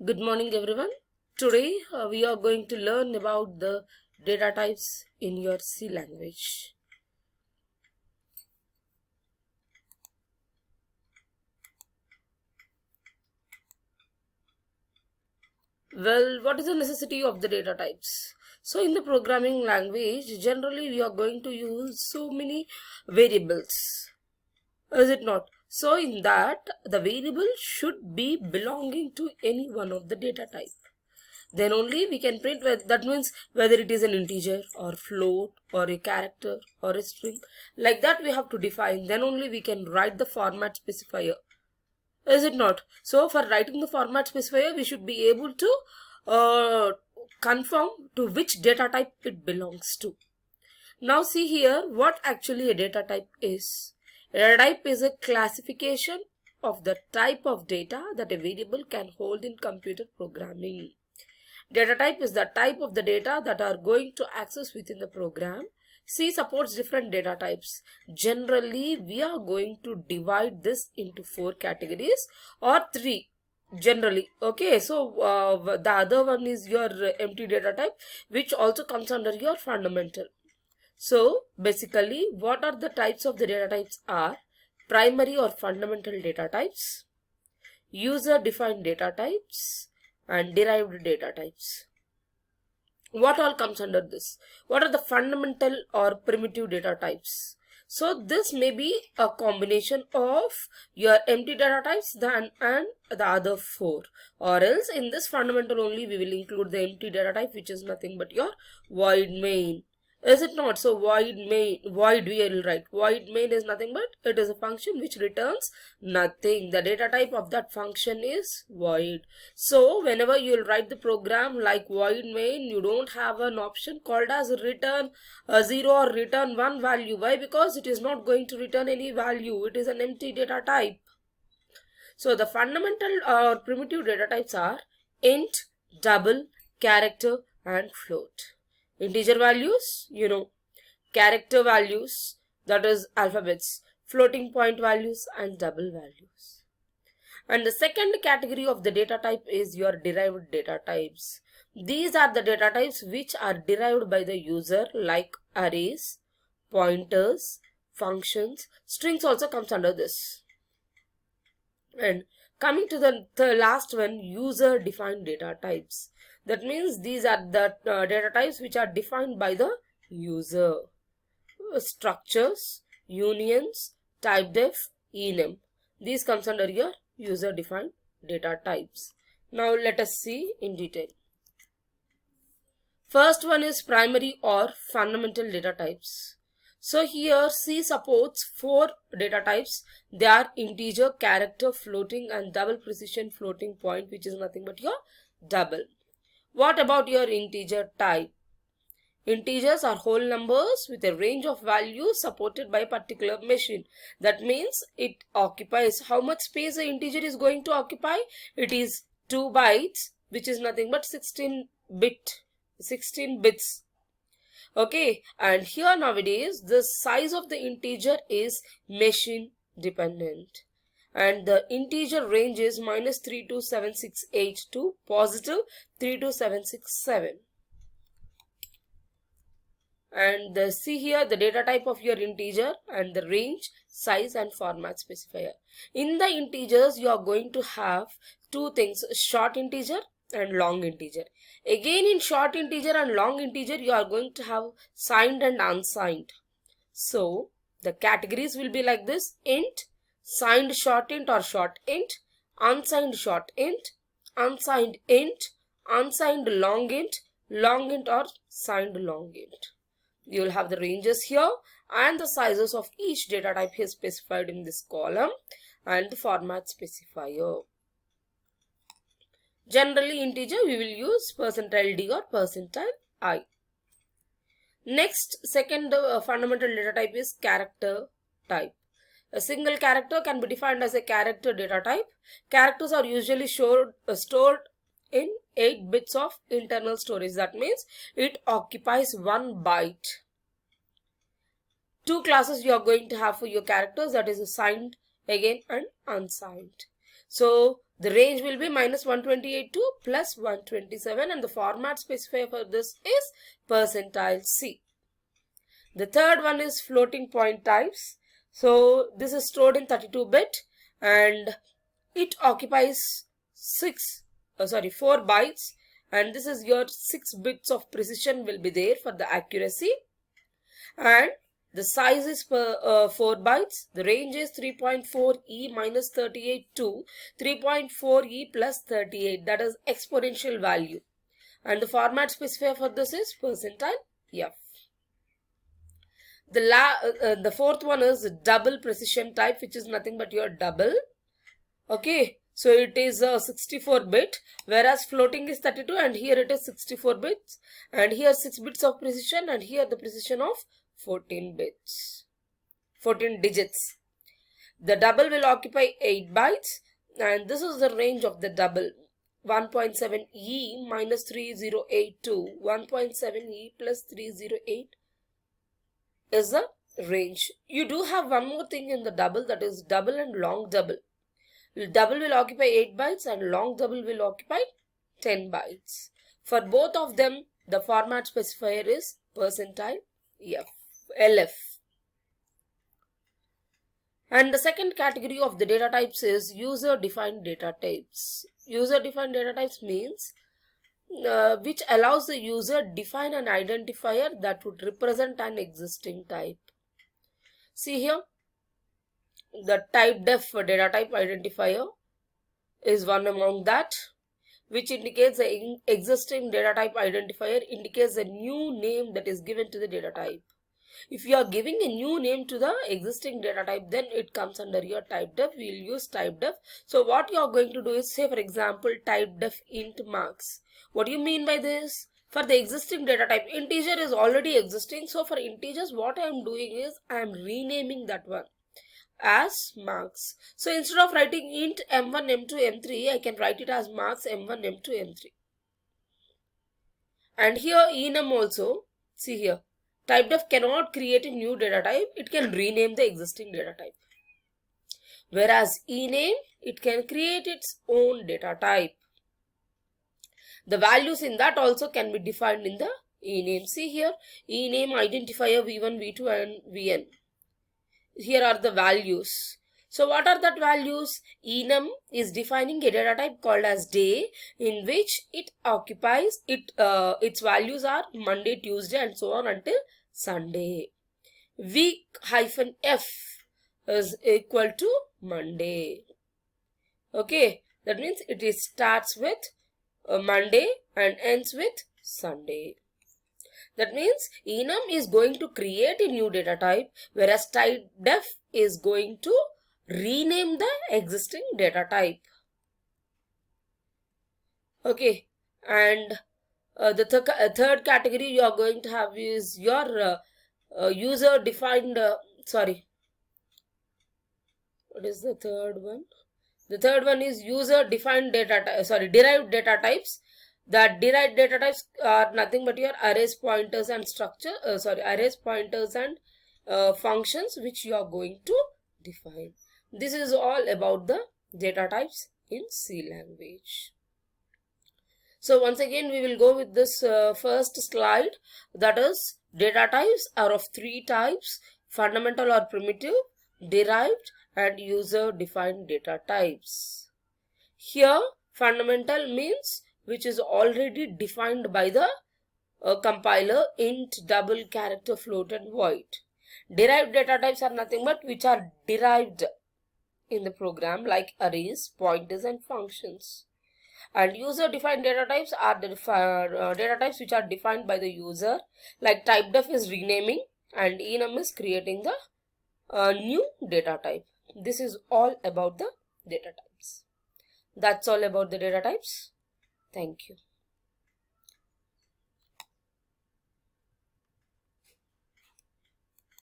Good morning, everyone. Today we are going to learn about the data types in your C language. Well, what is the necessity of the data types? So, in the programming language, generally we are going to use so many variables, is it not? So, in that, the variable should be belonging to any one of the data type. Then only we can print. That means whether it is an integer or float or a character or a string, like that we have to define. Then only we can write the format specifier, is it not? So for writing the format specifier, we should be able to confirm to which data type it belongs to. Now see here what actually a data type is. A data type is a classification of the type of data that a variable can hold in computer programming. Data type is the type of the data that are going to access within the program. C supports different data types. Generally, we are going to divide this into 4 categories or 3. Generally, okay, so the other one is your empty data type, which also comes under your fundamental. So basically, what are the types of the data types are primary or fundamental data types, user defined data types, and derived data types. What all comes under this? What are the fundamental or primitive data types? So this may be a combination of your empty data types and the other 4, or else in this fundamental only we will include the empty data type, which is nothing but your void main. Is it not? So void we will write void main is nothing but it is a function which returns nothing. The data type of that function is void. So whenever you will write the program like void main, you don't have an option called as return 0 or return 1 value. Why? Because it is not going to return any value. It is an empty data type. So the fundamental or primitive data types are int, double, character, and float. Integer values, character values, that is alphabets, floating point values, and double values. And the second category of the data type is your derived data types. These are the data types which are derived by the user, like arrays, pointers, functions. Strings also comes under this. And coming to the last one, user defined data types. That means these are the data types which are defined by the user. Structures, unions, typedef, enum. These comes under your user defined data types. Now let us see in detail. First one is primary or fundamental data types. So here C supports 4 data types. They are integer, character, floating, and double precision floating point, which is nothing but your double. What about your integer type? Integers are whole numbers with a range of values supported by a particular machine. That means it occupies how much space the integer is going to occupy. It is 2 bytes, which is nothing but 16 bits. Okay, and here nowadays the size of the integer is machine dependent, and the integer range is -32768 to +32767. And see here the data type of your integer and the range, size, and format specifier. In the integers you are going to have 2 things, short integer and long integer. Again, in short integer and long integer you are going to have signed and unsigned. So the categories will be like this: int, signed short int or short int, unsigned short int, unsigned int, unsigned long int or signed long int. You will have the ranges here, and the sizes of each data type is specified in this column, and the format specifier. Generally integer we will use %d or %i. Next, second fundamental data type is character type. A single character can be defined as a character data type. Characters are usually stored in 8 bits of internal storage. That means it occupies 1 byte. 2 classes you are going to have for your characters, that is signed again and unsigned. So The range will be minus 128 to plus 127, and the format specifier for this is percentile C. The third one is floating point types. So this is stored in 32-bit and it occupies 4 bytes, and this is your 6 bits of precision will be there for the accuracy, and the size is 4 bytes. The range is 3.4e minus 38 to 3.4e plus 38, that is exponential value, and the format specifier for this is percentile F. The fourth one is double precision type, which is nothing but your double. Okay, so it is a 64-bit, whereas floating is 32, and here it is 64 bits, and here 6 bits of precision, and here the precision of 14 digits. The double will occupy 8 bytes, and this is the range of the double. 1.7e minus 3082, 1.7e plus 308 is the range. You do have one more thing in the double, that is double and long double. Double will occupy 8 bytes and long double will occupy 10 bytes. For both of them, the format specifier is percentile LF. And the second category of the data types is user-defined data types. User-defined data types means which allows the user define an identifier that would represent an existing type. See here, the typedef data type identifier is one among that, which indicates the existing data type identifier indicates a new name that is given to the data type. If you are giving a new name to the existing data type, then it comes under your typedef. We will use typedef. So what you are going to do is, say for example, typedef int marks. What do you mean by this? For the existing data type, integer is already existing. So for integers, what I am doing is I am renaming that one as marks. So instead of writing int m1, m2, m3, I can write it as marks m1, m2, m3. And here enum also, see here, typedef cannot create a new data type. It can rename the existing data type. Whereas ename, it can create its own data type. The values in that also can be defined in the ename. See here, ename identifier v1, v2 and vn. Here are the values. So what are that values? Enum is defining a data type called as day, in which it occupies its values are Monday, Tuesday and so on until Sunday. Week-f is equal to Monday. Okay, that means it starts with Monday and ends with Sunday. That means enum is going to create a new data type, whereas typedef is going to rename the existing data type. Okay, and the third category you are going to have is your user-defined, what is the third one? The third one is user-defined derived data types. The derived data types are nothing but your arrays, pointers and arrays, pointers and functions which you are going to define. This is all about the data types in C language. So once again we will go with this first slide, that is data types are of 3 types: fundamental or primitive, derived and user-defined data types. Here fundamental means which is already defined by the compiler, int, double, character, float and void. Derived data types are nothing but which are derived in the program, like arrays, pointers and functions. And user-defined data types are the data types which are defined by the user, like typedef is renaming and enum is creating the new data type. This is all about the data types. That's all about the data types. Thank you.